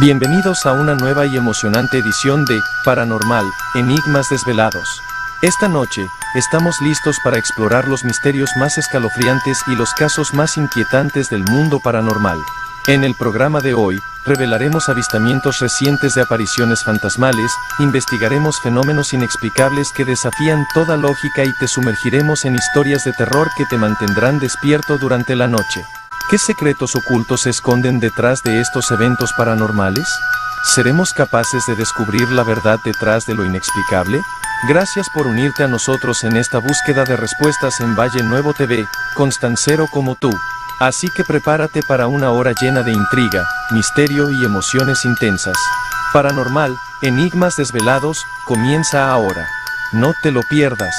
Bienvenidos a una nueva y emocionante edición de Paranormal, Enigmas Desvelados. Esta noche, estamos listos para explorar los misterios más escalofriantes y los casos más inquietantes del mundo paranormal. En el programa de hoy, revelaremos avistamientos recientes de apariciones fantasmales, investigaremos fenómenos inexplicables que desafían toda lógica y te sumergiremos en historias de terror que te mantendrán despierto durante la noche. ¿Qué secretos ocultos se esconden detrás de estos eventos paranormales? ¿Seremos capaces de descubrir la verdad detrás de lo inexplicable? Gracias por unirte a nosotros en esta búsqueda de respuestas en Valle Nuevo TV, constancero como tú. Así que prepárate para una hora llena de intriga, misterio y emociones intensas. Paranormal, Enigmas Desvelados, comienza ahora. No te lo pierdas.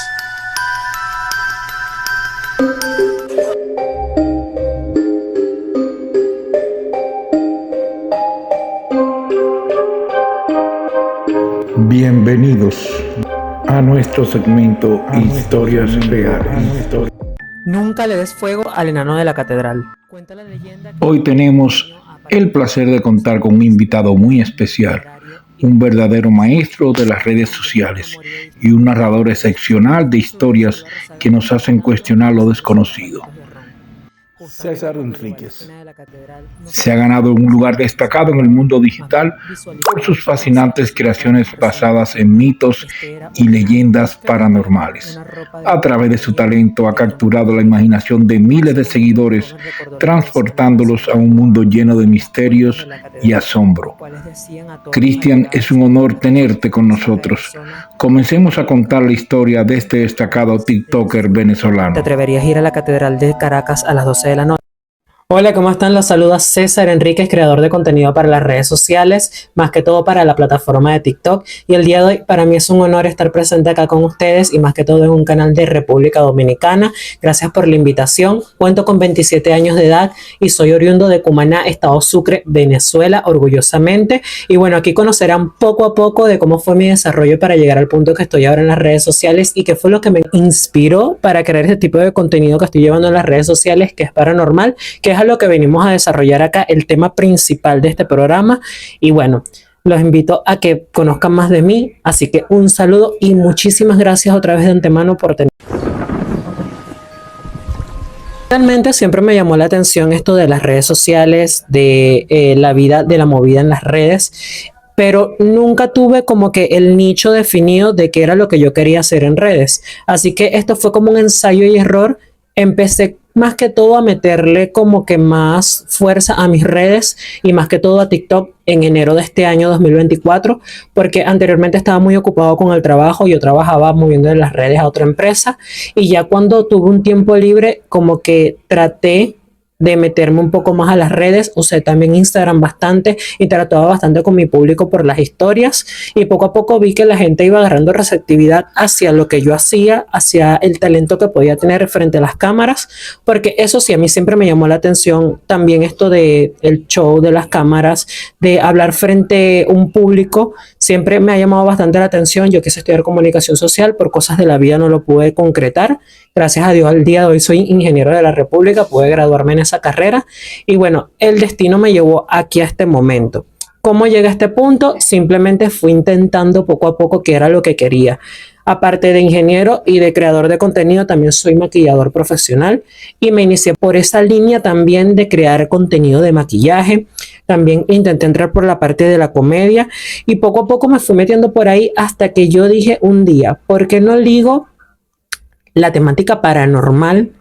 Bienvenidos a nuestro segmento Historias Reales. Nunca le des fuego al enano de la catedral. Hoy tenemos el placer de contar con un invitado muy especial, un verdadero maestro de las redes sociales y un narrador excepcional de historias que nos hacen cuestionar lo desconocido. César Enríquez se ha ganado un lugar destacado en el mundo digital por sus fascinantes creaciones basadas en mitos y leyendas paranormales. A través de su talento ha capturado la imaginación de miles de seguidores, transportándolos a un mundo lleno de misterios y asombro. Cristian, es un honor tenerte con nosotros. Comencemos a contar la historia de este destacado TikToker venezolano. ¿Te atreverías a ir a la Catedral de Caracas a las 12 de la noche? Hola, ¿cómo están? Los saluda César Enríquez, creador de contenido para las redes sociales, más que todo para la plataforma de TikTok. Y el día de hoy para mí es un honor estar presente acá con ustedes y más que todo en un canal de República Dominicana. Gracias por la invitación. Cuento con 27 años de edad y soy oriundo de Cumaná, Estado Sucre, Venezuela, orgullosamente. Y bueno, aquí conocerán poco a poco de cómo fue mi desarrollo para llegar al punto que estoy ahora en las redes sociales y qué fue lo que me inspiró para crear este tipo de contenido que estoy llevando en las redes sociales, que es paranormal, que es a lo que venimos a desarrollar acá, el tema principal de este programa. Y bueno, los invito a que conozcan más de mí, así que un saludo y muchísimas gracias otra vez de antemano por tener. Realmente siempre me llamó la atención esto de las redes sociales, de la vida, de la movida en las redes, pero nunca tuve como que el nicho definido de qué era lo que yo quería hacer en redes. Así que esto fue como un ensayo y error. Empecé más que todo a meterle como que más fuerza a mis redes y más que todo a TikTok en enero de este año 2024, porque anteriormente estaba muy ocupado con el trabajo. Yo trabajaba moviendo en las redes a otra empresa y ya cuando tuve un tiempo libre como que traté de meterme un poco más a las redes, o sea, también Instagram bastante, interactuaba bastante con mi público por las historias y poco a poco vi que la gente iba agarrando receptividad hacia lo que yo hacía, hacia el talento que podía tener frente a las cámaras, porque eso sí, a mí siempre me llamó la atención también esto de el show de las cámaras, de hablar frente a un público, siempre me ha llamado bastante la atención. Yo quise estudiar comunicación social, por cosas de la vida no lo pude concretar. Gracias a Dios, al día de hoy soy ingeniero de la República, pude graduarme en esa carrera y bueno, el destino me llevó aquí a este momento. ¿Cómo llegué a este punto? Simplemente fui intentando poco a poco qué era lo que quería. Aparte de ingeniero y de creador de contenido, también soy maquillador profesional y me inicié por esa línea también de crear contenido de maquillaje. También intenté entrar por la parte de la comedia y poco a poco me fui metiendo por ahí hasta que yo dije un día, ¿por qué no ligo la temática paranormal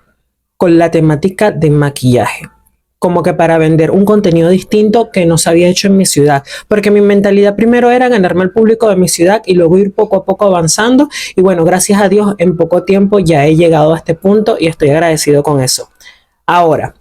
con la temática de maquillaje? Como que para vender un contenido distinto que no se había hecho en mi ciudad, porque mi mentalidad primero era ganarme al público de mi ciudad y luego ir poco a poco avanzando. Y bueno, gracias a Dios en poco tiempo ya he llegado a este punto y estoy agradecido con eso. Ahora,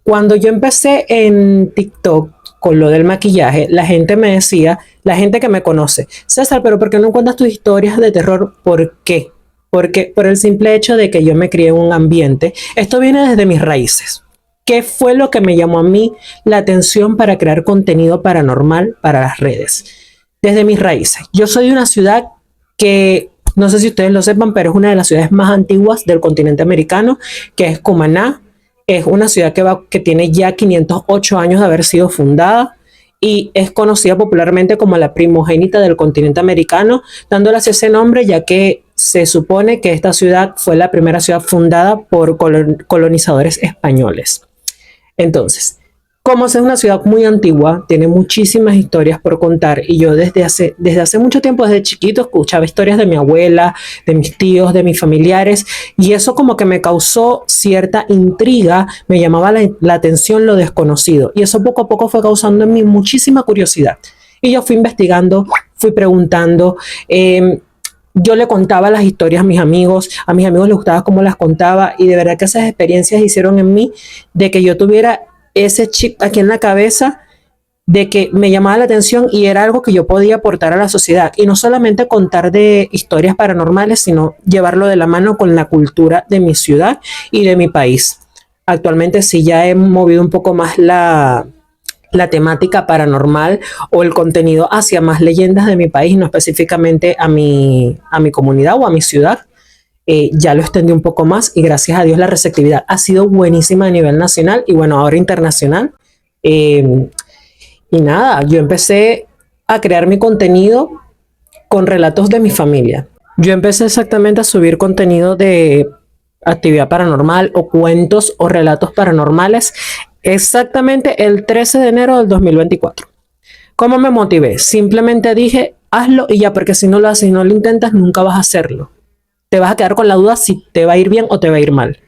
cuando yo empecé en TikTok con lo del maquillaje, la gente me decía, la gente que me conoce, César, pero ¿por qué no cuentas tus historias de terror? ¿Por qué? Porque por el simple hecho de que yo me crié en un ambiente, esto viene desde mis raíces. ¿Qué fue lo que me llamó a mí la atención para crear contenido paranormal para las redes? Desde mis raíces. Yo soy de una ciudad que No sé si ustedes lo sepan, pero es una de las ciudades más antiguas del continente americano, que es Cumaná. Es una ciudad que tiene ya 508 años de haber sido fundada y es conocida popularmente como la primogénita del continente americano, dándole así ese nombre ya que se supone que esta ciudad fue la primera ciudad fundada por colonizadores españoles. Entonces, como es una ciudad muy antigua, tiene muchísimas historias por contar y yo desde hace mucho tiempo, desde chiquito, escuchaba historias de mi abuela, de mis tíos, de mis familiares y eso como que me causó cierta intriga, me llamaba la atención lo desconocido y eso poco a poco fue causando en mí muchísima curiosidad. Y yo fui investigando, fui preguntando, yo le contaba las historias a mis amigos les gustaba cómo las contaba y de verdad que esas experiencias hicieron en mí de que yo tuviera ese chip aquí en la cabeza de que me llamaba la atención y era algo que yo podía aportar a la sociedad y no solamente contar de historias paranormales, sino llevarlo de la mano con la cultura de mi ciudad y de mi país. Actualmente sí ya he movido un poco más la temática paranormal o el contenido hacia más leyendas de mi país, no específicamente a mi comunidad o a mi ciudad. Ya lo extendí un poco más y gracias a Dios la receptividad ha sido buenísima a nivel nacional y bueno, ahora internacional. Y nada, yo empecé a crear mi contenido con relatos de mi familia. Yo empecé exactamente a subir contenido de actividad paranormal o cuentos o relatos paranormales exactamente el 13 de enero del 2024. ¿Cómo me motivé? Simplemente dije, hazlo y ya, porque si no lo haces y no lo intentas, nunca vas a hacerlo. Te vas a quedar con la duda si te va a ir bien o te va a ir mal.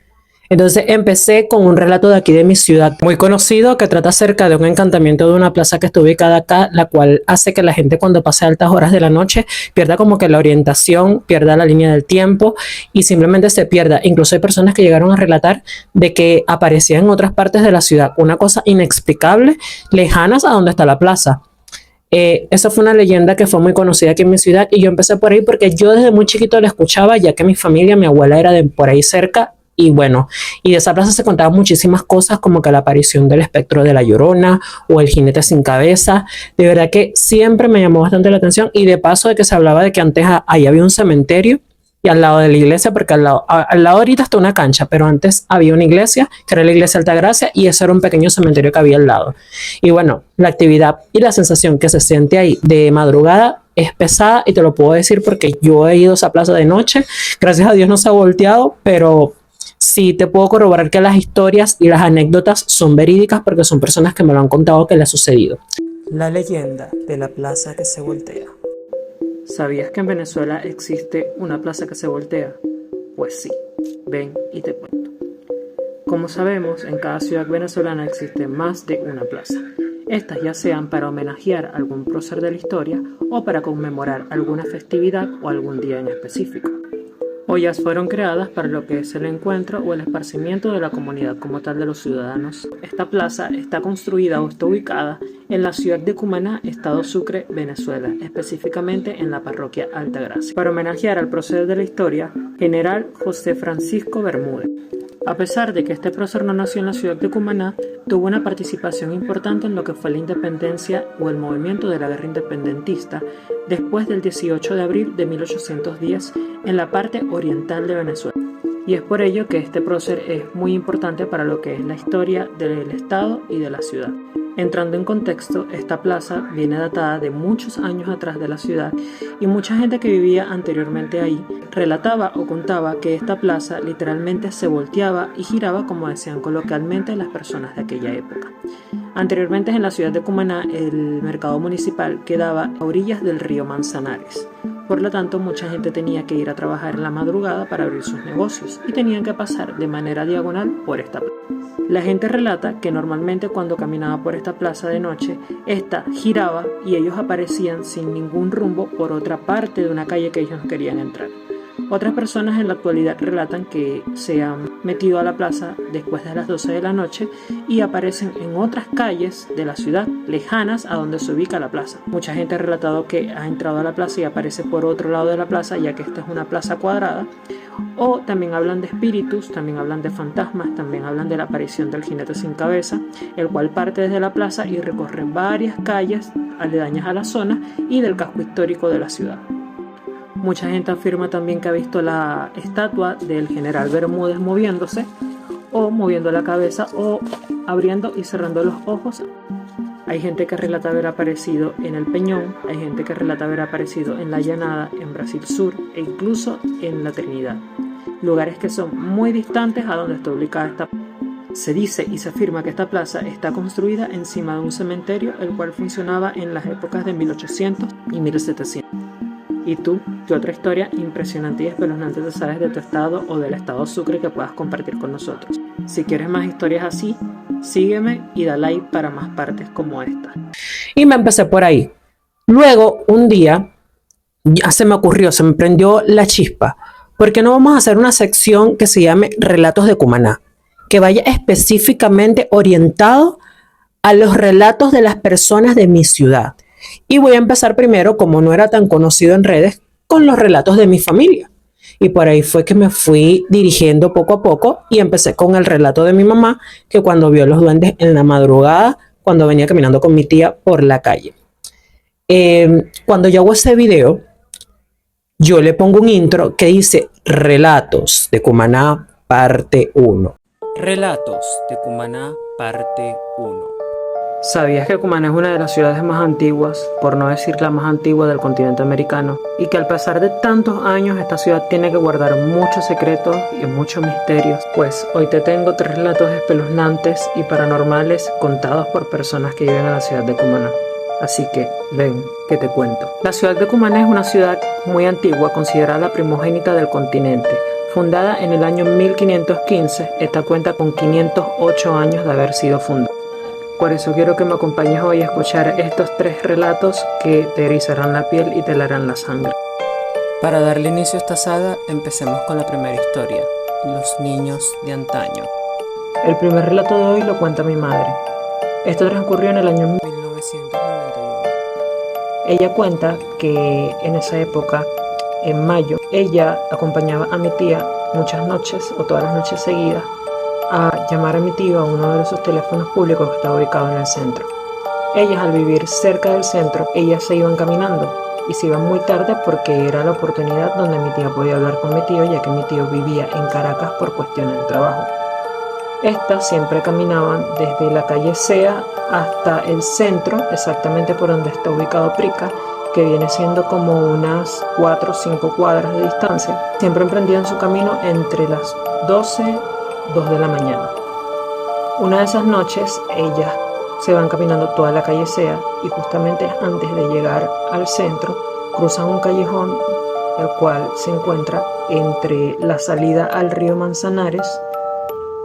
Entonces empecé con un relato de aquí de mi ciudad, muy conocido, que trata acerca de un encantamiento de una plaza que está ubicada acá, la cual hace que la gente cuando pase altas horas de la noche pierda como que la orientación, pierda la línea del tiempo y simplemente se pierda. Incluso hay personas que llegaron a relatar de que aparecían en otras partes de la ciudad, una cosa inexplicable, lejanas a donde está la plaza. Esa fue una leyenda que fue muy conocida aquí en mi ciudad y yo empecé por ahí porque yo desde muy chiquito la escuchaba ya que mi familia, mi abuela era de por ahí cerca y bueno, y de esa plaza se contaban muchísimas cosas como que la aparición del espectro de la Llorona o el jinete sin cabeza. De verdad que siempre me llamó bastante la atención y de paso de que se hablaba de que antes ahí había un cementerio y al lado de la iglesia, porque al lado ahorita está una cancha, pero antes había una iglesia, que era la iglesia Altagracia, y eso era un pequeño cementerio que había al lado. Y bueno, la actividad y la sensación que se siente ahí de madrugada es pesada, y te lo puedo decir porque yo he ido a esa plaza de noche, gracias a Dios no se ha volteado, pero sí te puedo corroborar que las historias y las anécdotas son verídicas porque son personas que me lo han contado que le ha sucedido. La leyenda de la plaza que se voltea. ¿Sabías que en Venezuela existe una plaza que se voltea? Pues sí, ven y te cuento. Como sabemos, en cada ciudad venezolana existe más de una plaza. Estas ya sean para homenajear a algún prócer de la historia o para conmemorar alguna festividad o algún día en específico. Ollas fueron creadas para lo que es el encuentro o el esparcimiento de la comunidad como tal de los ciudadanos. Esta plaza está construida o está ubicada en la ciudad de Cumaná, estado Sucre, Venezuela, específicamente en la parroquia Altagracia, para homenajear al prócer de la historia, general José Francisco Bermúdez. A pesar de que este prócer no nació en la ciudad de Cumaná, tuvo una participación importante en lo que fue la independencia o el movimiento de la guerra independentista después del 18 de abril de 1810 en la parte oriental de Venezuela. Y es por ello que este prócer es muy importante para lo que es la historia del estado y de la ciudad. Entrando en contexto, esta plaza viene datada de muchos años atrás de la ciudad y mucha gente que vivía anteriormente ahí relataba o contaba que esta plaza literalmente se volteaba y giraba como decían coloquialmente las personas de aquella época. Anteriormente en la ciudad de Cumaná el mercado municipal quedaba a orillas del río Manzanares. Por lo tanto, mucha gente tenía que ir a trabajar en la madrugada para abrir sus negocios y tenían que pasar de manera diagonal por esta plaza. La gente relata que normalmente cuando caminaba por esta plaza de noche, esta giraba y ellos aparecían sin ningún rumbo por otra parte de una calle que ellos no querían entrar. Otras personas en la actualidad relatan que se han metido a la plaza después de las 12 de la noche y aparecen en otras calles de la ciudad lejanas a donde se ubica la plaza. Mucha gente ha relatado que ha entrado a la plaza y aparece por otro lado de la plaza, ya que esta es una plaza cuadrada. O también hablan de espíritus, también hablan de fantasmas, también hablan de la aparición del jinete sin cabeza, el cual parte desde la plaza y recorre varias calles aledañas a la zona y del casco histórico de la ciudad. Mucha gente afirma también que ha visto la estatua del general Bermúdez moviéndose, o moviendo la cabeza, o abriendo y cerrando los ojos. Hay gente que relata haber aparecido en el Peñón, hay gente que relata haber aparecido en la Llanada, en Brasil Sur e incluso en la Trinidad, lugares que son muy distantes a donde está ubicada esta. Se dice y se afirma que esta plaza está construida encima de un cementerio, el cual funcionaba en las épocas de 1800 y 1700. ¿Y tú? ¿Qué otra historia impresionante y espeluznante te sabes de tu estado o del estado Sucre que puedas compartir con nosotros? Si quieres más historias así, sígueme y da like para más partes como esta. Y me empecé por ahí. Luego, un día, ya se me ocurrió, se me prendió la chispa. ¿Por qué no vamos a hacer una sección que se llame Relatos de Cumaná? Que vaya específicamente orientado a los relatos de las personas de mi ciudad. Y voy a empezar primero, como no era tan conocido en redes, con los relatos de mi familia. Y por ahí fue que me fui dirigiendo poco a poco y empecé con el relato de mi mamá, que cuando vio los duendes en la madrugada, cuando venía caminando con mi tía por la calle. Cuando yo hago ese video, yo le pongo un intro que dice Relatos de Cumaná, parte 1. Relatos de Cumaná, parte 1. ¿Sabías que Cumaná es una de las ciudades más antiguas, por no decir la más antigua del continente americano? Y que al pasar de tantos años esta ciudad tiene que guardar muchos secretos y muchos misterios. Pues hoy te tengo 3 relatos espeluznantes y paranormales contados por personas que viven en la ciudad de Cumaná. Así que, ven, que te cuento. La ciudad de Cumaná es una ciudad muy antigua, considerada la primogénita del continente. Fundada en el año 1515, esta cuenta con 508 años de haber sido fundada. Por eso quiero que me acompañes hoy a escuchar estos 3 relatos que te erizarán la piel y te helarán la sangre. Para darle inicio a esta saga, empecemos con la primera historia, los niños de antaño. El primer relato de hoy lo cuenta mi madre. Esto transcurrió en el año 1991. Ella cuenta que en esa época, en mayo, ella acompañaba a mi tía muchas noches o todas las noches seguidas a llamar a mi tío a uno de sus teléfonos públicos que estaba ubicado en el centro. Ellas, al vivir cerca del centro, ellas se iban caminando y se iban muy tarde porque era la oportunidad donde mi tía podía hablar con mi tío, ya que mi tío vivía en Caracas por cuestiones de trabajo. Estas siempre caminaban desde la calle Sea hasta el centro, exactamente por donde está ubicado Prica, que viene siendo como unas 4 o 5 cuadras de distancia. Siempre emprendían su camino entre las 2 de la mañana. Una de esas noches ellas se van caminando toda la calle Sea y justamente antes de llegar al centro cruzan un callejón el cual se encuentra entre la salida al río Manzanares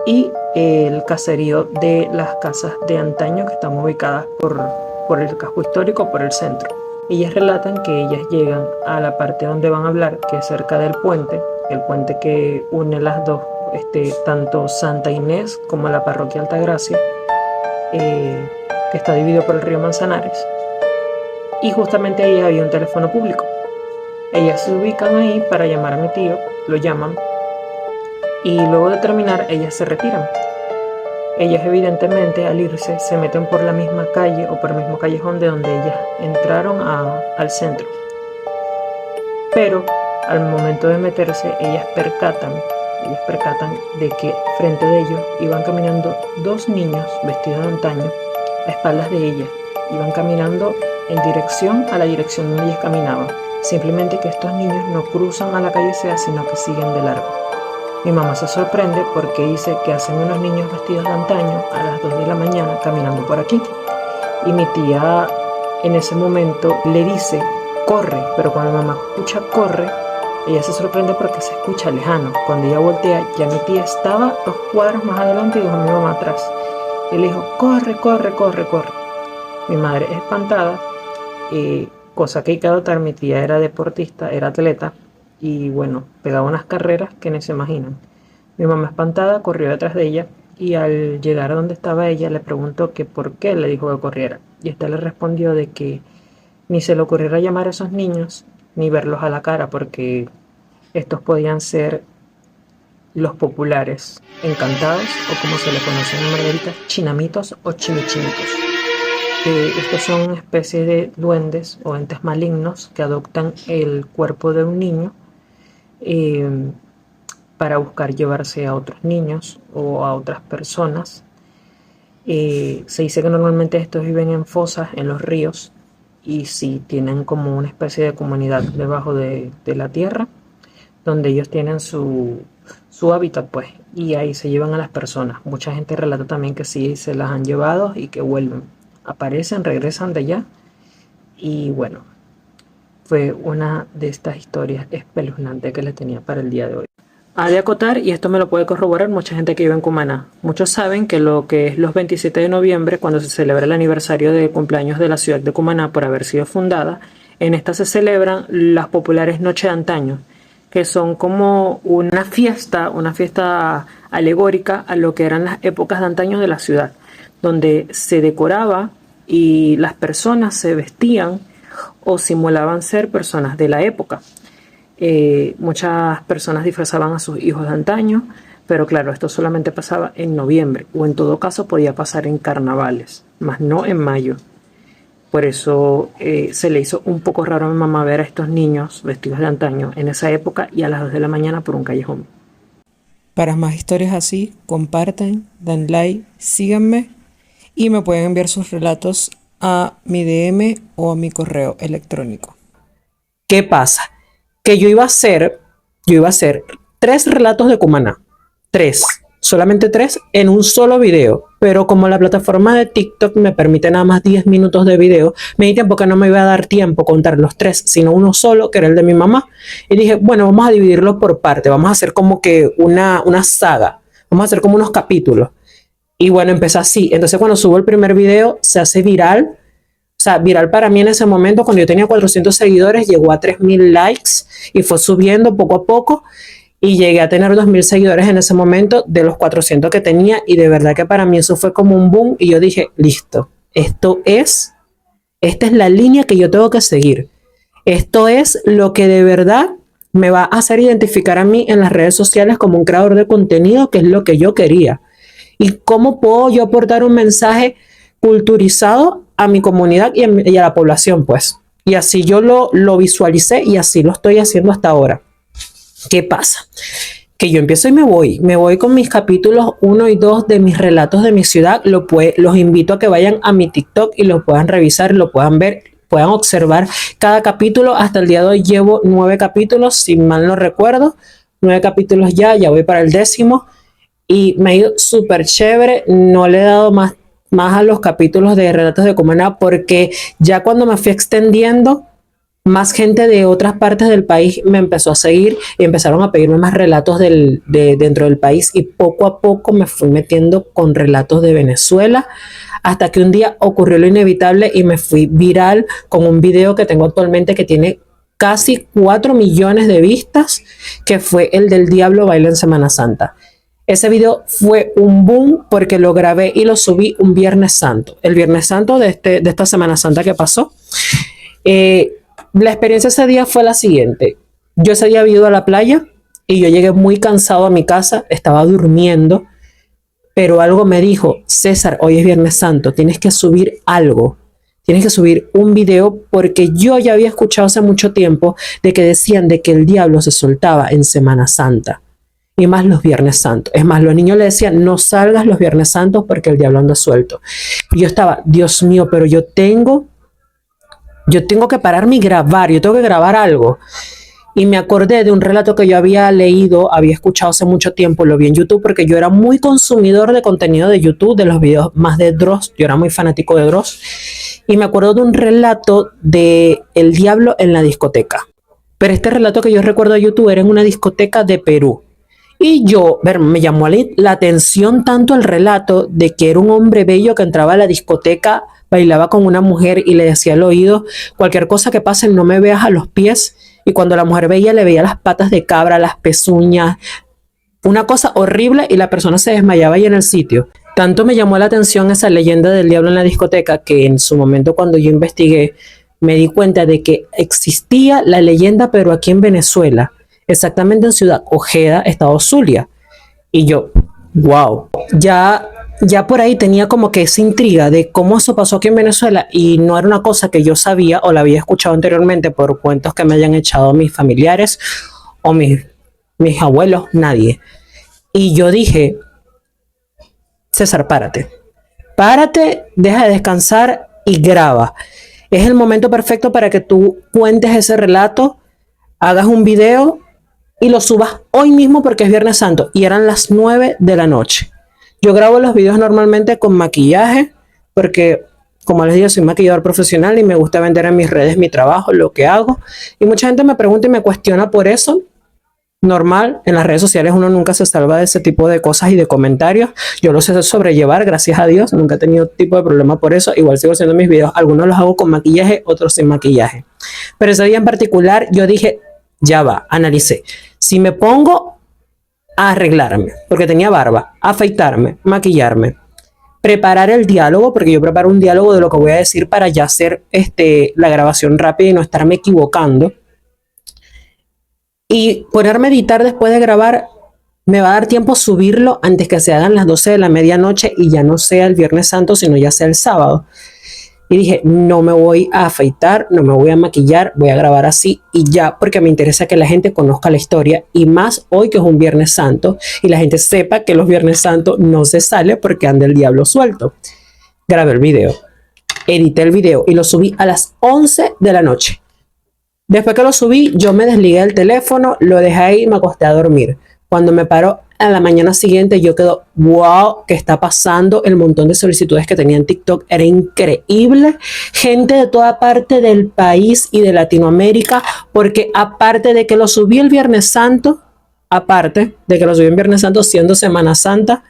y el caserío de las casas de antaño que están ubicadas por el casco histórico, por el centro. Ellas relatan que ellas llegan a la parte donde van a hablar, que es cerca del puente, el puente que une las dos, tanto Santa Inés como la parroquia Altagracia, que está dividido por el río Manzanares. Y justamente ahí había un teléfono público. Ellas se ubican ahí para llamar a mi tío, lo llaman, y luego de terminar ellas se retiran. Ellas evidentemente al irse se meten por la misma calle o por el mismo callejón de donde ellas entraron al centro. Pero al momento de meterse ellas percatan de que frente de ellos iban caminando 2 niños vestidos de antaño a espaldas de ellas. Iban caminando en dirección a la dirección donde ellas caminaban. Simplemente que estos niños no cruzan a la calle Sea, sino que siguen de largo. Mi mamá se sorprende porque dice que hacen unos niños vestidos de antaño a las 2 de la mañana caminando por aquí. Y mi tía en ese momento le dice, corre, pero cuando mi mamá escucha corre, ella se sorprende porque se escucha lejano. Cuando ella voltea, ya mi tía estaba 2 cuadras más adelante y dejó a mi mamá atrás. Y le dijo, corre, corre, corre, corre. Mi madre espantada, cosa que hay que anotar, mi tía era deportista, era atleta, y bueno, pegaba unas carreras que ni se imaginan. Mi mamá espantada corrió detrás de ella y al llegar a donde estaba ella le preguntó que por qué le dijo que corriera. Y esta le respondió de que ni se le ocurriera llamar a esos niños ni verlos a la cara porque estos podían ser los populares encantados o como se le conocen en Margarita, chinamitos o chimichimitos. Estos son especies de duendes o entes malignos que adoptan el cuerpo de un niño eh, para buscar llevarse a otros niños o a otras personas. Se dice que normalmente estos viven en fosas, en los ríos, y sí tienen como una especie de comunidad debajo de la tierra, donde ellos tienen su hábitat, pues, y ahí se llevan a las personas. Mucha gente relata también que sí se las han llevado y que vuelven, aparecen, regresan de allá, y bueno, fue una de estas historias espeluznantes que les tenía para el día de hoy. Ha de acotar, y esto me lo puede corroborar mucha gente que vive en Cumaná. Muchos saben que lo que es los 27 de noviembre, cuando se celebra el aniversario de cumpleaños de la ciudad de Cumaná por haber sido fundada, en esta se celebran las populares Noches de Antaño, que son como una fiesta alegórica a lo que eran las épocas de antaño de la ciudad, donde se decoraba y las personas se vestían o simulaban ser personas de la época. Muchas personas disfrazaban a sus hijos de antaño, pero claro, esto solamente pasaba en noviembre, o en todo caso podía pasar en carnavales, más no en mayo. Por eso se le hizo un poco raro a mi mamá ver a estos niños vestidos de antaño en esa época y a las 2 de la mañana por un callejón. Para más historias así, compartan, dan like, síganme y me pueden enviar sus relatos a mi DM o a mi correo electrónico. ¿Qué pasa? Que yo iba a hacer 3 relatos de Cumaná. 3. Solamente 3 en un solo video. Pero como la plataforma de TikTok me permite nada más 10 minutos de video, me di tiempo que no me iba a dar tiempo contar los 3, sino uno solo, que era el de mi mamá. Y dije, bueno, vamos a dividirlo por parte. Vamos a hacer como que una saga. Vamos a hacer como unos capítulos. Y bueno, empecé así. Entonces cuando subo el primer video, se hace viral. O sea, viral para mí en ese momento, cuando yo tenía 400 seguidores, llegó a 3000 likes y fue subiendo poco a poco y llegué a tener 2000 seguidores en ese momento de los 400 que tenía, y de verdad que para mí eso fue como un boom y yo dije, listo, esta es la línea que yo tengo que seguir. Esto es lo que de verdad me va a hacer identificar a mí en las redes sociales como un creador de contenido, que es lo que yo quería. ¿Y cómo puedo yo aportar un mensaje culturizado a mi comunidad y a la población, pues? Y así yo lo visualicé y así lo estoy haciendo hasta ahora. ¿Qué pasa? Que yo empiezo y me voy con mis capítulos 1 y 2 de mis relatos de mi ciudad. Los invito a que vayan a mi TikTok y lo puedan revisar, lo puedan ver, puedan observar cada capítulo. Hasta el día de hoy llevo 9 capítulos, si mal no recuerdo, 9 capítulos ya voy para el 10º y me ha ido súper chévere. No le he dado más a los capítulos de relatos de Cumaná, porque ya cuando me fui extendiendo, más gente de otras partes del país me empezó a seguir y empezaron a pedirme más relatos de dentro del país, y poco a poco me fui metiendo con relatos de Venezuela, hasta que un día ocurrió lo inevitable y me fui viral con un video que tengo actualmente que tiene casi 4 millones de vistas, que fue el del Diablo Baila en Semana Santa. Ese video fue un boom porque lo grabé y lo subí un Viernes Santo, el Viernes Santo de esta Semana Santa que pasó. La experiencia ese día fue la siguiente. Yo ese día había ido a la playa y yo llegué muy cansado a mi casa, estaba durmiendo, pero algo me dijo, César, hoy es Viernes Santo, tienes que subir algo, tienes que subir un video, porque yo ya había escuchado hace mucho tiempo de que decían de que el diablo se soltaba en Semana Santa. Y más los Viernes Santos. Es más, los niños le decían, no salgas los Viernes Santos porque el diablo anda suelto. Y yo estaba, Dios mío, pero yo tengo que pararme y grabar, yo tengo que grabar algo. Y me acordé de un relato que yo había leído, había escuchado hace mucho tiempo, lo vi en YouTube, porque yo era muy consumidor de contenido de YouTube, de los videos más de Dross, yo era muy fanático de Dross. Y me acuerdo de un relato de el diablo en la discoteca. Pero este relato que yo recuerdo de YouTube era en una discoteca de Perú. Y me llamó la atención tanto el relato de que era un hombre bello que entraba a la discoteca, bailaba con una mujer y le decía al oído, cualquier cosa que pase no me veas a los pies. Y cuando la mujer veía, le veía las patas de cabra, las pezuñas, una cosa horrible, y la persona se desmayaba ahí en el sitio. Tanto me llamó la atención esa leyenda del diablo en la discoteca, que en su momento, cuando yo investigué, me di cuenta de que existía la leyenda, pero aquí en Venezuela, exactamente en Ciudad Ojeda, estado Zulia. Y yo, wow, ya ya por ahí tenía como que esa intriga de cómo eso pasó aquí en Venezuela y no era una cosa que yo sabía o la había escuchado anteriormente por cuentos que me hayan echado mis familiares o mis abuelos, nadie. Y yo dije, César, párate, deja de descansar y graba. Es el momento perfecto para que tú cuentes ese relato, hagas un video y lo subas hoy mismo porque es Viernes Santo y eran las 9 de la noche. Yo grabo los videos normalmente con maquillaje porque, como les digo, soy maquillador profesional y me gusta vender en mis redes mi trabajo, lo que hago. Y mucha gente me pregunta y me cuestiona por eso. Normal, en las redes sociales uno nunca se salva de ese tipo de cosas y de comentarios. Yo lo sé sobrellevar, gracias a Dios. Nunca he tenido tipo de problema por eso. Igual sigo haciendo mis videos. Algunos los hago con maquillaje, otros sin maquillaje. Pero ese día en particular yo dije, ya va, analicé. Si me pongo a arreglarme, porque tenía barba, afeitarme, maquillarme, preparar el diálogo, porque yo preparo un diálogo de lo que voy a decir para ya hacer la grabación rápida y no estarme equivocando. Y ponerme a editar después de grabar, me va a dar tiempo subirlo antes que se hagan las 12 de la medianoche y ya no sea el Viernes Santo, sino ya sea el sábado. Y dije, no me voy a afeitar, no me voy a maquillar, voy a grabar así y ya, porque me interesa que la gente conozca la historia y más hoy que es un Viernes Santo y la gente sepa que los Viernes Santos no se sale porque anda el diablo suelto. Grabé el video, edité el video y lo subí a las 11 de la noche. Después que lo subí, yo me desligué del teléfono, lo dejé ahí y me acosté a dormir. Cuando me paro a la mañana siguiente, yo quedo, wow, ¿qué está pasando? El montón de solicitudes que tenía en TikTok era increíble. Gente de toda parte del país y de Latinoamérica, porque aparte de que lo subí el Viernes Santo, siendo Semana Santa,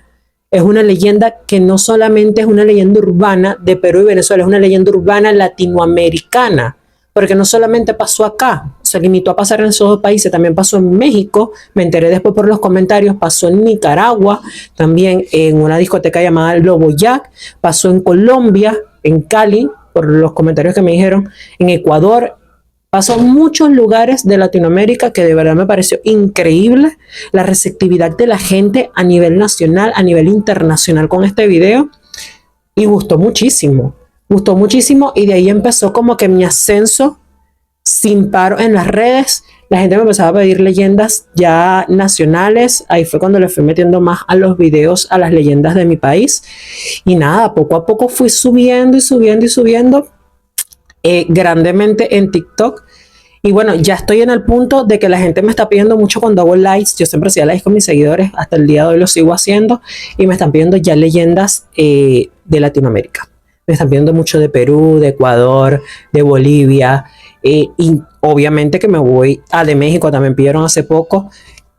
es una leyenda que no solamente es una leyenda urbana de Perú y Venezuela, es una leyenda urbana latinoamericana. Porque no solamente pasó acá, se limitó a pasar en esos dos países, también pasó en México, me enteré después por los comentarios, pasó en Nicaragua, también en una discoteca llamada Lobo Jack, pasó en Colombia, en Cali, por los comentarios que me dijeron, en Ecuador, pasó en muchos lugares de Latinoamérica que de verdad me pareció increíble la receptividad de la gente a nivel nacional, a nivel internacional con este video y gustó muchísimo y de ahí empezó como que mi ascenso sin paro en las redes. La gente me empezaba a pedir leyendas ya nacionales. Ahí fue cuando le fui metiendo más a los videos, a las leyendas de mi país. Y nada, poco a poco fui subiendo grandemente en TikTok. Y bueno, ya estoy en el punto de que la gente me está pidiendo mucho cuando hago lives. Yo siempre hacía lives con mis seguidores, hasta el día de hoy lo sigo haciendo. Y me están pidiendo ya leyendas de Latinoamérica. Me están pidiendo mucho de Perú, de Ecuador, de Bolivia y obviamente que me voy a de México, también pidieron hace poco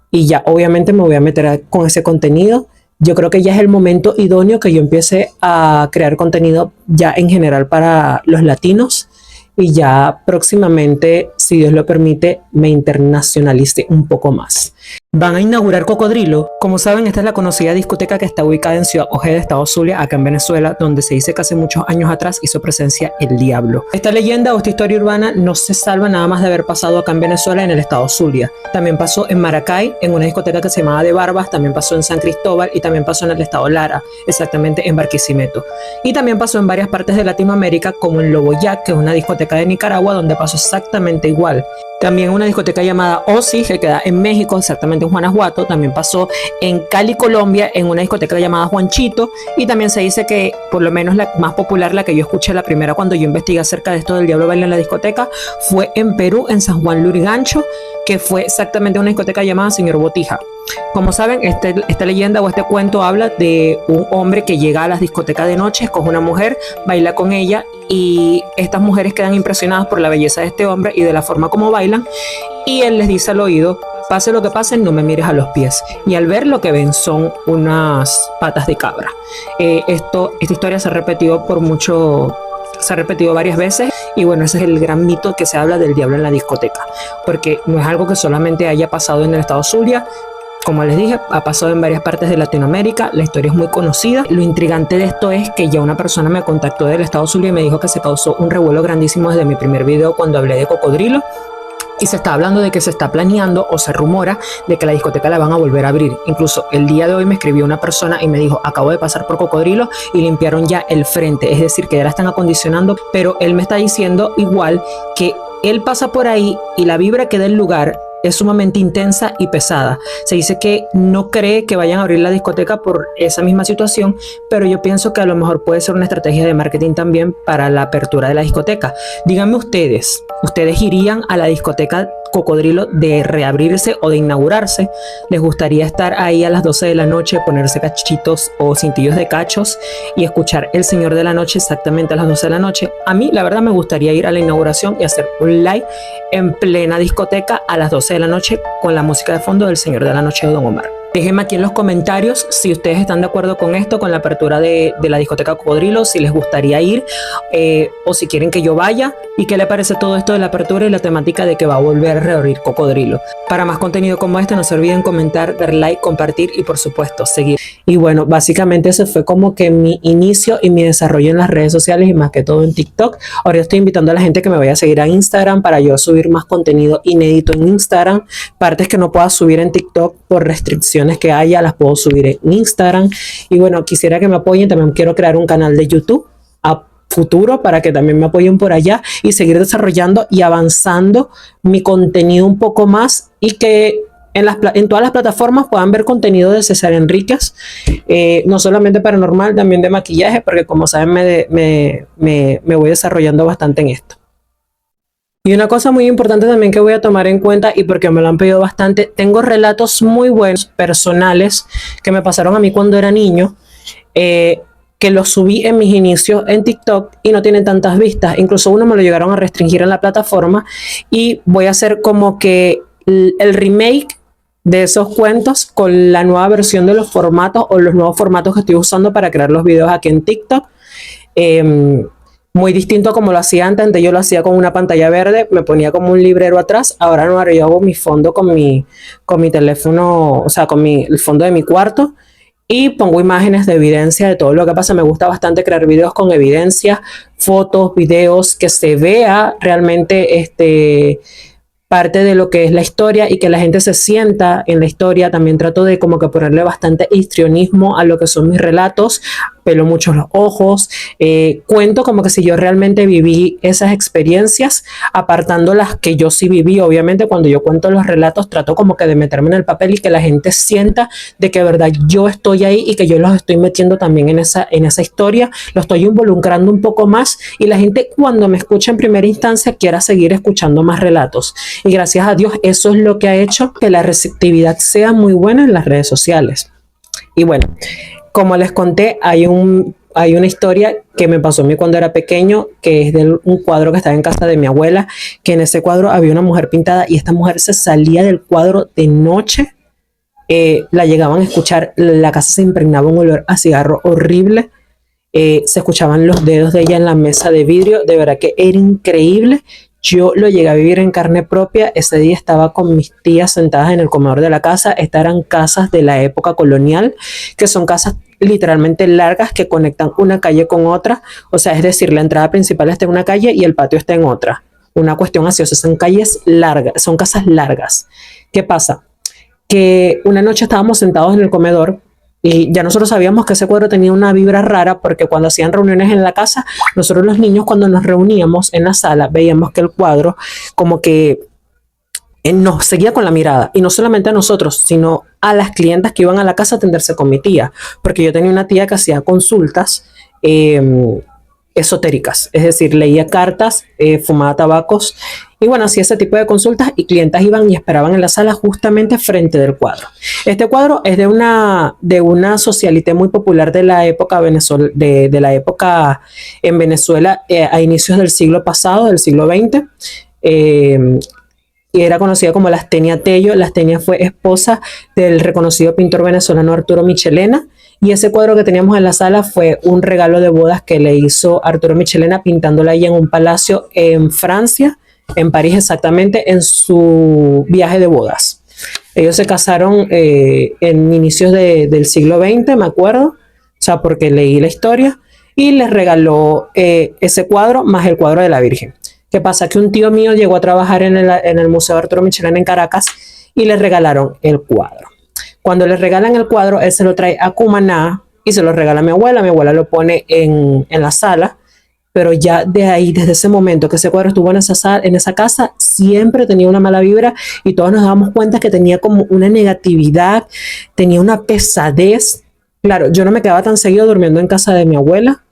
y ya obviamente me voy a meter con ese contenido. Yo creo que ya es el momento idóneo que yo empiece a crear contenido ya en general para los latinos y ya próximamente, si Dios lo permite, me internacionalice un poco más. Van a inaugurar Cocodrilo. Como saben, esta es la conocida discoteca que está ubicada en Ciudad Ojeda, Estado Zulia, acá en Venezuela, donde se dice que hace muchos años atrás hizo presencia el diablo. Esta leyenda o esta historia urbana no se salva nada más de haber pasado acá en Venezuela, en el Estado Zulia. También pasó en Maracay, en una discoteca que se llamaba De Barbas, también pasó en San Cristóbal y también pasó en el Estado Lara, exactamente en Barquisimeto. Y también pasó en varias partes de Latinoamérica, como en Lobo Jack, que es una discoteca de Nicaragua, donde pasó exactamente igual. También una discoteca llamada Osi, que queda en México, exactamente en Guanajuato. También pasó en Cali, Colombia, en una discoteca llamada Juanchito. Y también se dice que, por lo menos la más popular, la que yo escuché la primera cuando yo investigué acerca de esto del diablo baila en la discoteca, fue en Perú, en San Juan Lurigancho, que fue exactamente una discoteca llamada Señor Botija. Como saben, esta leyenda o este cuento habla de un hombre que llega a las discotecas de noche, escoge una mujer, baila con ella y estas mujeres quedan impresionadas por la belleza de este hombre y de la forma como bailan y él les dice al oído: pase lo que pase, no me mires a los pies. Y al ver, lo que ven son unas patas de cabra. Esta historia se ha repetido varias veces y bueno, ese es el gran mito que se habla del diablo en la discoteca, porque no es algo que solamente haya pasado en el estado Zulia. Como les dije, ha pasado en varias partes de Latinoamérica, la historia es muy conocida. Lo intrigante de esto es que ya una persona me contactó del estado Zulia y me dijo que se causó un revuelo grandísimo desde mi primer video cuando hablé de Cocodrilo. Y se está hablando de que se está planeando o se rumora de que la discoteca la van a volver a abrir. Incluso el día de hoy me escribió una persona y me dijo, acabo de pasar por Cocodrilo y limpiaron ya el frente. Es decir, que ya la están acondicionando, pero él me está diciendo igual que él pasa por ahí y la vibra que da el lugar es sumamente intensa y pesada. Se dice que no cree que vayan a abrir la discoteca por esa misma situación, pero yo pienso que a lo mejor puede ser una estrategia de marketing también para la apertura de la discoteca. Díganme ustedes, ¿ustedes irían a la discoteca Cocodrilo de reabrirse o de inaugurarse? ¿Les gustaría estar ahí a las 12 de la noche, ponerse cachitos o cintillos de cachos y escuchar El Señor de la Noche exactamente a las 12 de la noche? A mí, la verdad, me gustaría ir a la inauguración y hacer un live en plena discoteca a las 12 de la noche con la música de fondo del Señor de la Noche de Don Omar. Déjenme aquí en los comentarios si ustedes están de acuerdo con esto, con la apertura de la discoteca Cocodrilo, si les gustaría ir o si quieren que yo vaya, y qué les parece todo esto de la apertura y la temática de que va a volver a reabrir Cocodrilo. Para más contenido como este, no se olviden comentar, dar like, compartir y por supuesto seguir. Y bueno, básicamente ese fue como que mi inicio y mi desarrollo en las redes sociales y más que todo en TikTok. Ahora estoy invitando a la gente que me vaya a seguir a Instagram para yo subir más contenido inédito en Instagram, partes que no pueda subir en TikTok por restricciones que haya, las puedo subir en Instagram. Y bueno, quisiera que me apoyen, también quiero crear un canal de YouTube a futuro para que también me apoyen por allá y seguir desarrollando y avanzando mi contenido un poco más, y que en todas las plataformas puedan ver contenido de César Enríquez, no solamente paranormal, también de maquillaje, porque como saben me voy desarrollando bastante en esto. Y una cosa muy importante también que voy a tomar en cuenta, y porque me lo han pedido bastante, tengo relatos muy buenos, personales, que me pasaron a mí cuando era niño, que los subí en mis inicios en TikTok y no tienen tantas vistas. Incluso uno me lo llegaron a restringir en la plataforma, y voy a hacer como que el remake de esos cuentos con la nueva versión de los formatos o los nuevos formatos que estoy usando para crear los videos aquí en TikTok. Muy distinto a como lo hacía antes. Antes yo lo hacía con una pantalla verde, me ponía como un librero atrás. Ahora no, ahora yo hago mi fondo con mi teléfono, o sea, con el fondo de mi cuarto, y pongo imágenes de evidencia de todo lo que pasa. Me gusta bastante crear videos con evidencia, fotos, videos, que se vea realmente parte de lo que es la historia y que la gente se sienta en la historia. También trato de como que ponerle bastante histrionismo a lo que son mis relatos, pelo mucho los ojos, cuento como que si yo realmente viví esas experiencias, apartando las que yo sí viví. Obviamente cuando yo cuento los relatos trato como que de meterme en el papel y que la gente sienta de que de verdad yo estoy ahí y que yo los estoy metiendo también en esa historia, lo estoy involucrando un poco más, y la gente cuando me escucha en primera instancia quiera seguir escuchando más relatos. Y gracias a Dios eso es lo que ha hecho que la receptividad sea muy buena en las redes sociales. Y bueno, como les conté, hay una historia que me pasó a mí cuando era pequeño, que es de un cuadro que estaba en casa de mi abuela, que en ese cuadro había una mujer pintada, y esta mujer se salía del cuadro de noche, la llegaban a escuchar, la casa se impregnaba un olor a cigarro horrible, se escuchaban los dedos de ella en la mesa de vidrio, de verdad que era increíble. Yo lo llegué a vivir en carne propia. Ese día estaba con mis tías sentadas en el comedor de la casa. Estas eran casas de la época colonial, que son casas literalmente largas que conectan una calle con otra. O sea, es decir, la entrada principal está en una calle y el patio está en otra. Una cuestión así, o sea, son calles largas, son casas largas. ¿Qué pasa? Que una noche estábamos sentados en el comedor, y ya nosotros sabíamos que ese cuadro tenía una vibra rara, porque cuando hacían reuniones en la casa, nosotros los niños cuando nos reuníamos en la sala veíamos que el cuadro como que nos seguía con la mirada, y no solamente a nosotros, sino a las clientas que iban a la casa a atenderse con mi tía, porque yo tenía una tía que hacía consultas esotéricas, es decir, leía cartas, fumaba tabacos, y bueno, hacía ese tipo de consultas, y clientas iban y esperaban en la sala justamente frente del cuadro. Este cuadro es de una socialité muy popular de la época de la época en Venezuela, a inicios del siglo pasado, del siglo XX, y era conocida como Lastenia Tello. Lastenia fue esposa del reconocido pintor venezolano Arturo Michelena, y ese cuadro que teníamos en la sala fue un regalo de bodas que le hizo Arturo Michelena, pintándola ahí en un palacio en Francia, en París exactamente, en su viaje de bodas. Ellos se casaron en inicios del siglo XX, me acuerdo, o sea, porque leí la historia, y les regaló ese cuadro más el cuadro de la Virgen. ¿Qué pasa? Que un tío mío llegó a trabajar en el Museo Arturo Michelena en Caracas y le regalaron el cuadro. Cuando le regalan el cuadro, él se lo trae a Cumaná y se lo regala a mi abuela lo pone en la sala, pero ya de ahí, desde ese momento que ese cuadro estuvo en esa casa, siempre tenía una mala vibra y todos nos damos cuenta que tenía como una negatividad, tenía una pesadez. Claro, yo no me quedaba tan seguido durmiendo en casa de mi abuela.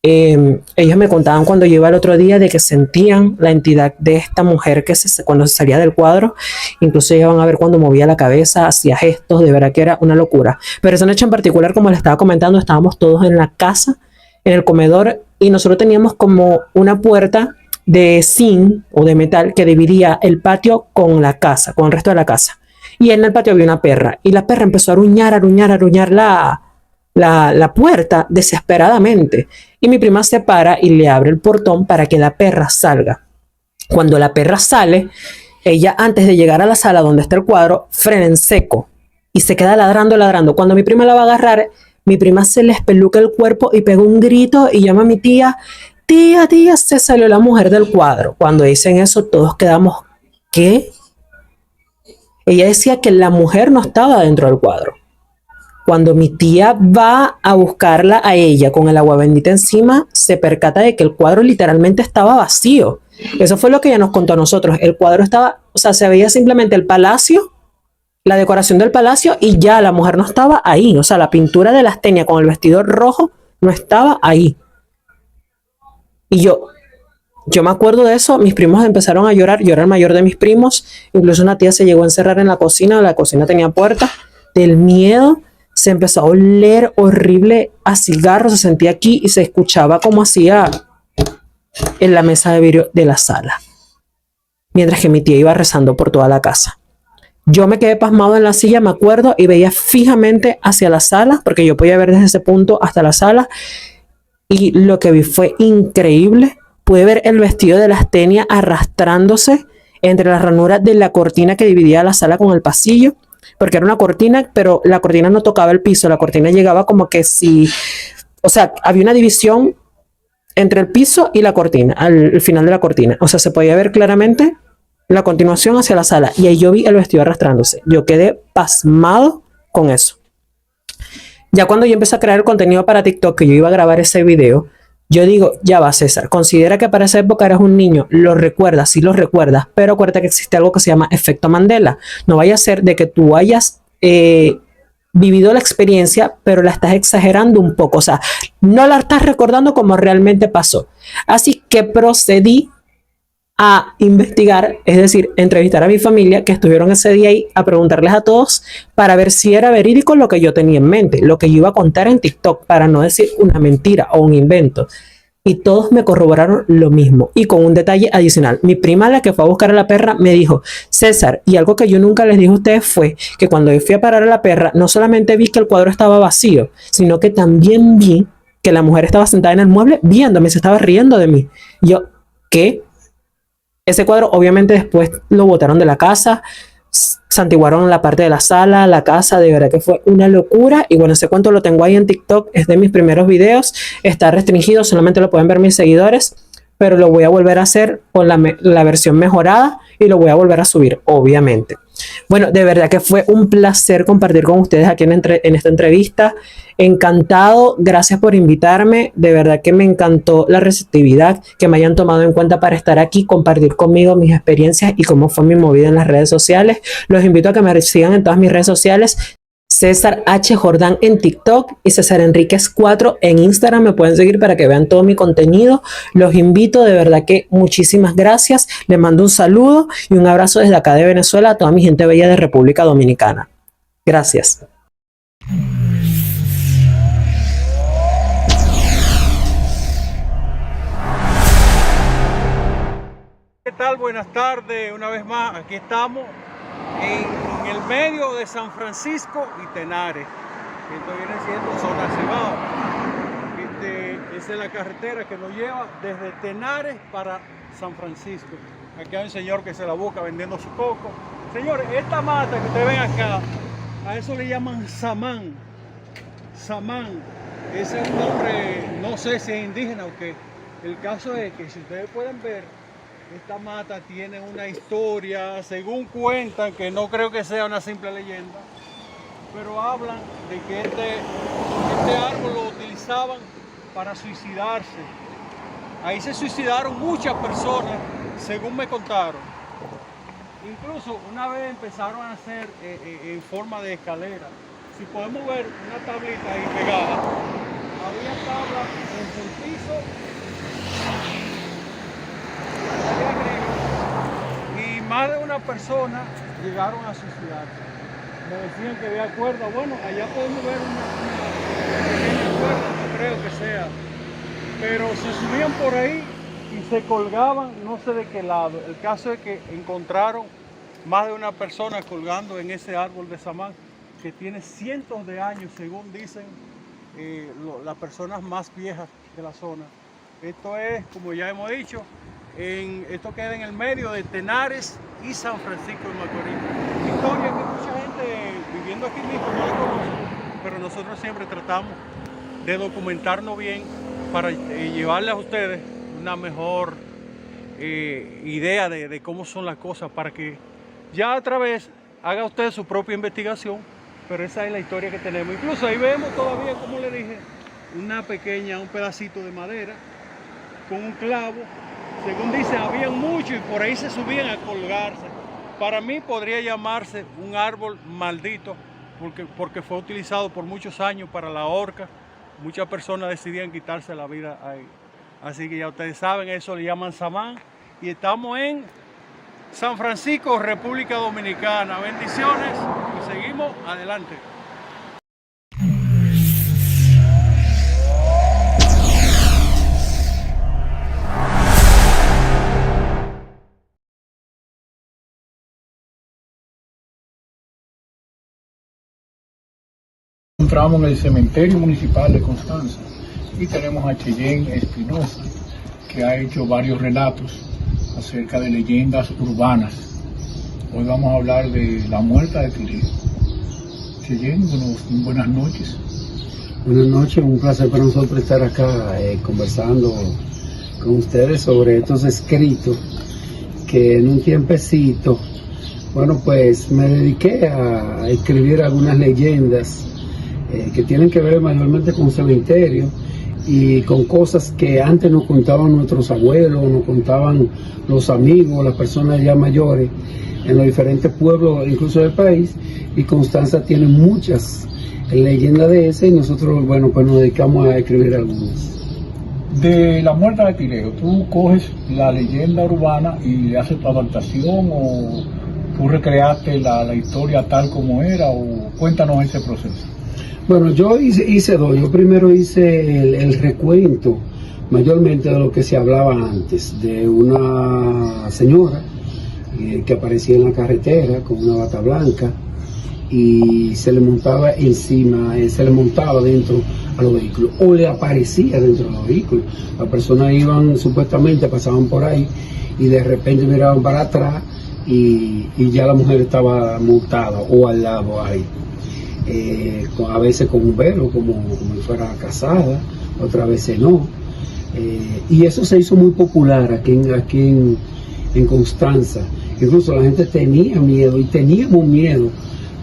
Ellos me contaban cuando yo iba el otro día de que sentían la entidad de esta mujer cuando se salía del cuadro, incluso llegaban a ver cuando movía la cabeza, hacía gestos, de verdad que era una locura. Pero esa noche en particular, como les estaba comentando, estábamos todos en la casa, en el comedor, y nosotros teníamos como una puerta de zinc o de metal que dividía el patio con la casa, con el resto de la casa. Y en el patio había una perra, y la perra empezó a aruñar la puerta desesperadamente. Y mi prima se para y le abre el portón para que la perra salga. Cuando la perra sale, ella antes de llegar a la sala donde está el cuadro, frena en seco y se queda ladrando, ladrando. Cuando mi prima la va a agarrar, mi prima se le espeluca el cuerpo y pega un grito y llama a mi tía. Tía, se salió la mujer del cuadro. Cuando dicen eso, todos quedamos, ¿qué? Ella decía que la mujer no estaba dentro del cuadro. Cuando mi tía va a buscarla a ella con el agua bendita encima, se percata de que el cuadro literalmente estaba vacío. Eso fue lo que ella nos contó a nosotros. El cuadro estaba, o sea, se veía simplemente el palacio, la decoración del palacio y ya la mujer no estaba ahí. O sea, la pintura de la Astenia con el vestido rojo no estaba ahí. Y yo me acuerdo de eso, mis primos empezaron a llorar, yo era el mayor de mis primos, incluso una tía se llegó a encerrar en la cocina tenía puerta, del miedo. Se empezó a oler horrible a cigarro, se sentía aquí y se escuchaba como hacía en la mesa de vidrio de la sala, mientras que mi tía iba rezando por toda la casa. Yo me quedé pasmado en la silla, me acuerdo, y veía fijamente hacia la sala, porque yo podía ver desde ese punto hasta la sala, y lo que vi fue increíble. Pude ver el vestido de la Astenia arrastrándose entre las ranuras de la cortina que dividía la sala con el pasillo, porque era una cortina, pero la cortina no tocaba el piso, la cortina llegaba como que si, o sea, había una división entre el piso y la cortina, al final de la cortina, o sea, se podía ver claramente la continuación hacia la sala, y ahí yo vi el vestido arrastrándose. Yo quedé pasmado con eso. Ya cuando yo empecé a crear el contenido para TikTok, que yo iba a grabar ese video, yo digo, ya va César, considera que para esa época eres un niño, lo recuerdas, sí lo recuerdas, pero acuérdate que existe algo que se llama efecto Mandela. No vaya a ser de que tú hayas vivido la experiencia, pero la estás exagerando un poco, o sea, no la estás recordando como realmente pasó. Así que procedí a investigar, es decir, entrevistar a mi familia que estuvieron ese día ahí, a preguntarles a todos para ver si era verídico lo que yo tenía en mente, lo que yo iba a contar en TikTok, para no decir una mentira o un invento. Y todos me corroboraron lo mismo. Y con un detalle adicional, mi prima, la que fue a buscar a la perra, me dijo, César, y algo que yo nunca les dije a ustedes fue que cuando yo fui a parar a la perra, no solamente vi que el cuadro estaba vacío, sino que también vi que la mujer estaba sentada en el mueble viéndome, se estaba riendo de mí. Yo, ¿qué? Ese cuadro obviamente después lo botaron de la casa, santiguaron la parte de la sala, la casa, de verdad que fue una locura. Y bueno, ese cuento lo tengo ahí en TikTok, es de mis primeros videos, está restringido, solamente lo pueden ver mis seguidores, pero lo voy a volver a hacer con la versión mejorada y lo voy a volver a subir, obviamente. Bueno, de verdad que fue un placer compartir con ustedes aquí en esta entrevista. Encantado, gracias por invitarme. De verdad que me encantó la receptividad, que me hayan tomado en cuenta para estar aquí, compartir conmigo mis experiencias y cómo fue mi movida en las redes sociales. Los invito a que me sigan en todas mis redes sociales. César H. Jordán en TikTok y César Enríquez 4 en Instagram. Me pueden seguir para que vean todo mi contenido. Los invito, de verdad que muchísimas gracias. Les mando un saludo y un abrazo desde acá de Venezuela a toda mi gente bella de República Dominicana. Gracias. ¿Qué tal? Buenas tardes, una vez más, aquí estamos en el medio de San Francisco y Tenares. Esto viene siendo zona Cibao. Esa es la carretera que nos lleva desde Tenares para San Francisco. Aquí hay un señor que se la busca vendiendo su coco. Señores, esta mata que ustedes ven acá, a eso le llaman samán. Samán. Ese es un nombre, no sé si es indígena o qué. El caso es que si ustedes pueden ver, Esta mata tiene una historia, según cuentan, que no creo que sea una simple leyenda, pero hablan de que este árbol lo utilizaban para suicidarse. Ahí se suicidaron muchas personas, según me contaron. Incluso una vez empezaron a hacer en forma de escalera. Si podemos ver una tablita ahí pegada, había tablas en el piso y más de una persona llegaron a suicidarse. Me decían que había cuerda. Bueno, allá podemos ver una pequeña cuerda, no creo que sea, pero se subían por ahí y se colgaban no sé de qué lado. El caso es que encontraron más de una persona colgando en ese árbol de samán que tiene cientos de años, según dicen las personas más viejas de la zona. Esto es, como ya hemos dicho, esto queda en el medio de Tenares y San Francisco de Macorís. Historia que mucha gente viviendo aquí mismo no la conoce, pero nosotros siempre tratamos de documentarnos bien para llevarles a ustedes una mejor idea de cómo son las cosas, para que ya otra vez haga usted su propia investigación, pero esa es la historia que tenemos. Incluso ahí vemos todavía, como le dije, un pedacito de madera con un clavo. Según dicen, habían muchos y por ahí se subían a colgarse. Para mí podría llamarse un árbol maldito, porque fue utilizado por muchos años para la horca. Muchas personas decidían quitarse la vida ahí. Así que ya ustedes saben, eso le llaman samán. Y estamos en San Francisco, República Dominicana. Bendiciones y seguimos adelante. Encontramos en el cementerio municipal de Constanza y tenemos a Cheyenne Espinosa, que ha hecho varios relatos acerca de leyendas urbanas. Hoy vamos a hablar de la muerta de Tireo. Cheyenne, buenas noches. Buenas noches, un placer para nosotros estar acá conversando con ustedes sobre estos escritos que en un tiempecito, bueno, pues me dediqué a escribir algunas leyendas que tienen que ver mayormente con cementerio y con cosas que antes nos contaban nuestros abuelos, nos contaban los amigos, las personas ya mayores en los diferentes pueblos, incluso del país, y Constanza tiene muchas leyendas de esas y nosotros, bueno, pues nos dedicamos a escribir algunas. De la muerta de Tireo, ¿tú coges la leyenda urbana y le haces tu adaptación o tú recreaste la historia tal como era? O cuéntanos ese proceso. Bueno, yo hice dos. Yo primero hice el recuento mayormente de lo que se hablaba antes, de una señora que aparecía en la carretera con una bata blanca y se le montaba encima, se le montaba dentro a los vehículos o le aparecía dentro de los vehículos. Las personas iban, supuestamente pasaban por ahí y de repente miraban para atrás y ya la mujer estaba montada o al lado ahí. A veces con un velo, como si fuera casada, otras veces no. Y eso se hizo muy popular aquí en Constanza. Incluso la gente tenía miedo y teníamos miedo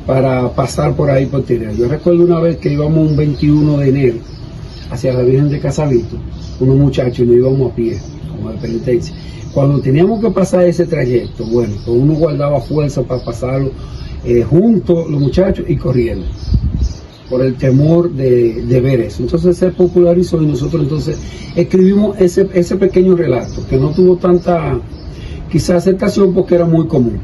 para pasar por ahí por Tireo. Yo recuerdo una vez que íbamos un 21 de enero hacia la Virgen de Casavito, unos muchachos, y nos íbamos a pie, como de penitencia. Cuando teníamos que pasar ese trayecto, bueno, pues uno guardaba fuerza para pasarlo juntos los muchachos y corriendo por el temor de ver eso. Entonces se popularizó y nosotros entonces escribimos ese pequeño relato que no tuvo tanta quizás aceptación porque era muy común.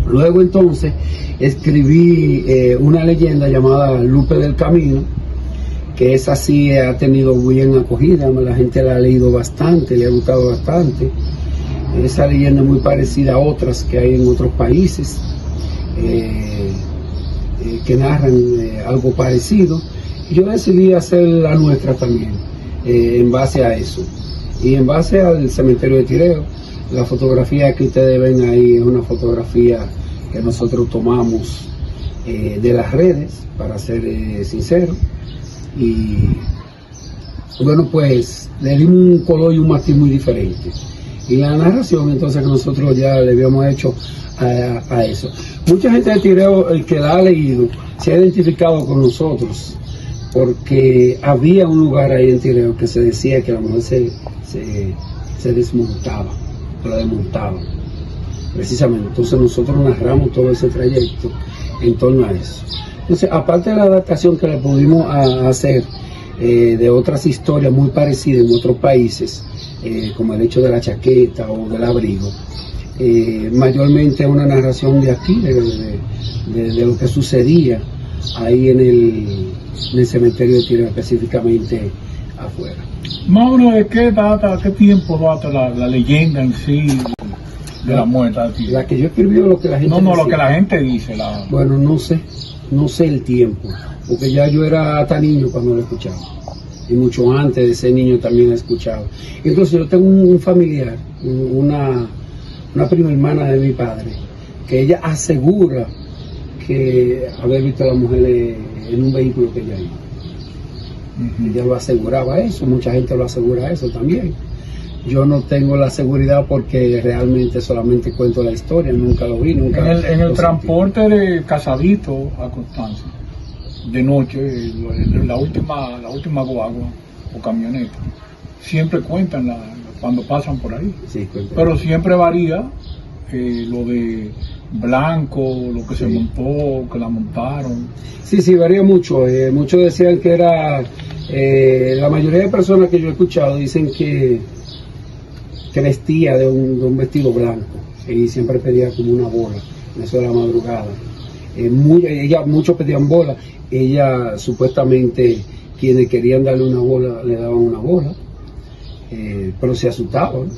Luego entonces escribí una leyenda llamada Lupe del Camino, que esa sí ha tenido bien acogida, la gente la ha leído bastante, le ha gustado bastante. Esa leyenda es muy parecida a otras que hay en otros países que narran algo parecido, y yo decidí hacer la nuestra también en base a eso y en base al cementerio de Tireo. La fotografía que ustedes ven ahí es una fotografía que nosotros tomamos de las redes, para ser sincero, y bueno, pues le dimos un color y un matiz muy diferente. y la narración entonces que nosotros ya le habíamos hecho a eso. Mucha gente de Tireo, el que la ha leído, se ha identificado con nosotros, porque había un lugar ahí en Tireo que se decía que la mujer se desmontaba, o la desmontaban, precisamente. Entonces nosotros narramos todo ese trayecto en torno a eso. Entonces, aparte de la adaptación que le pudimos hacer de otras historias muy parecidas en otros países, como el hecho de la chaqueta o del abrigo, mayormente una narración de aquí, de lo que sucedía ahí en el cementerio de Tireo, específicamente afuera. Más o menos, ¿de qué tiempo data la leyenda en sí de la muerte? La que yo escribí o lo que la gente No, decía. lo que la gente dice. Bueno, no sé el tiempo, porque ya yo era hasta niño cuando lo escuchaba, y mucho antes de ser niño también lo escuchaba. Entonces yo tengo un familiar, una prima hermana de mi padre, que ella asegura que haber visto a la mujer en un vehículo que ella iba. Ella lo aseguraba eso, mucha gente lo asegura eso también. Yo no tengo la seguridad porque realmente solamente cuento la historia, nunca lo vi, nunca. En el transporte de Casadito a Constanza, de noche, la última guagua o camioneta, siempre cuentan cuando pasan por ahí. Sí, cuenta. Pero siempre varía lo de blanco, lo que se montó, que la montaron. Sí, varía mucho. Muchos decían que era, la mayoría de personas que yo he escuchado dicen que vestía de un vestido blanco y siempre pedía como una bola, en eso de la madrugada. Muchos pedían bola, ella supuestamente, quienes querían darle una bola, le daban una bola, pero se asustaban.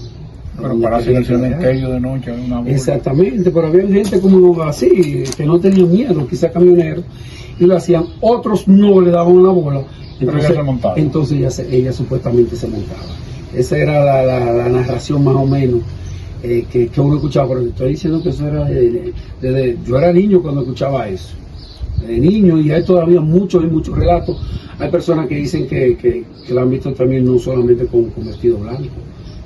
Pero para hacer el cementerio de noche una bola. Exactamente, pero había gente como así, que no tenían miedo, quizá camioneros, y lo hacían, otros no le daban una bola, entonces ella supuestamente se montaba. Esa era la narración más o menos que uno escuchaba, pero estoy diciendo que eso era yo era niño cuando escuchaba eso, de niño, y hay todavía muchos relatos. Hay personas que dicen que la han visto también no solamente con vestido blanco,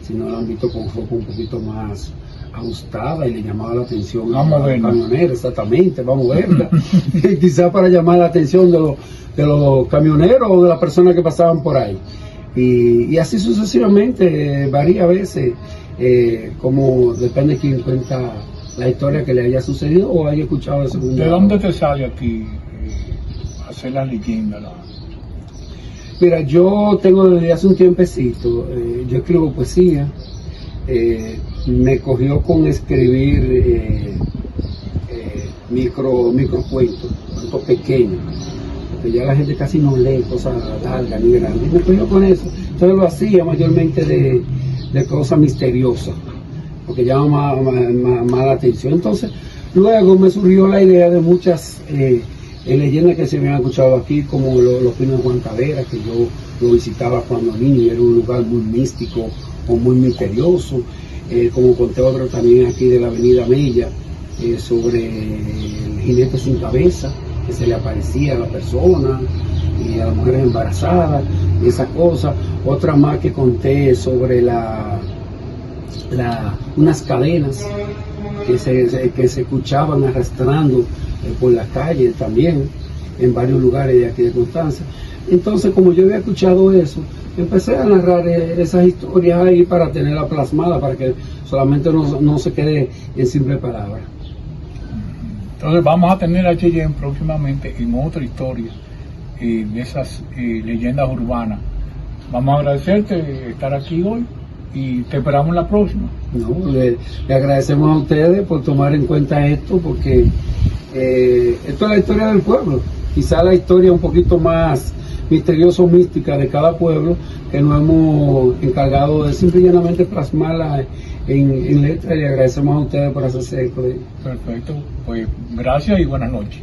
sino la han visto con ropa un poquito más ajustada y le llamaba la atención a los camioneros, exactamente, vamos a verla. Quizás para llamar la atención de los camioneros o de las personas que pasaban por ahí. Y así sucesivamente, varía a veces, como depende de quién cuenta la historia que le haya sucedido o haya escuchado de segundo. ¿De dónde te sale a ti hacer la leyenda? Mira, yo tengo desde hace un tiempecito, yo escribo poesía, me cogió con escribir microcuentos, cuentos pequeños, porque ya la gente casi no lee cosas largas ni grandes, y me cogió con eso. Entonces lo hacía mayormente de cosas misteriosas, porque llama más la atención. Entonces luego me surgió la idea de muchas leyendas que se habían escuchado aquí, como los Pinos de Juan Tavera, que yo lo visitaba cuando niño y era un lugar muy místico o muy misterioso, como conté otro también aquí de la Avenida Mella, sobre el jinete sin cabeza, que se le aparecía a la persona y a las mujeres embarazadas y esas cosas. Otra más que conté sobre unas cadenas que se escuchaban arrastrando por la calle también, en varios lugares de aquí de Constanza. Entonces, como yo había escuchado eso, empecé a narrar esas historias ahí para tenerla plasmada, para que solamente no se quede en simples palabras. Entonces vamos a tener a Cheyenne próximamente en otra historia de esas leyendas urbanas. Vamos a agradecerte estar aquí hoy y te esperamos la próxima. No, le agradecemos a ustedes por tomar en cuenta esto, porque esto es la historia del pueblo, quizá la historia un poquito más misteriosa o mística de cada pueblo, que nos hemos encargado de simple y llanamente plasmarla en letra, y le agradecemos a ustedes por hacerse eco de ello. Perfecto, pues gracias y buenas noches.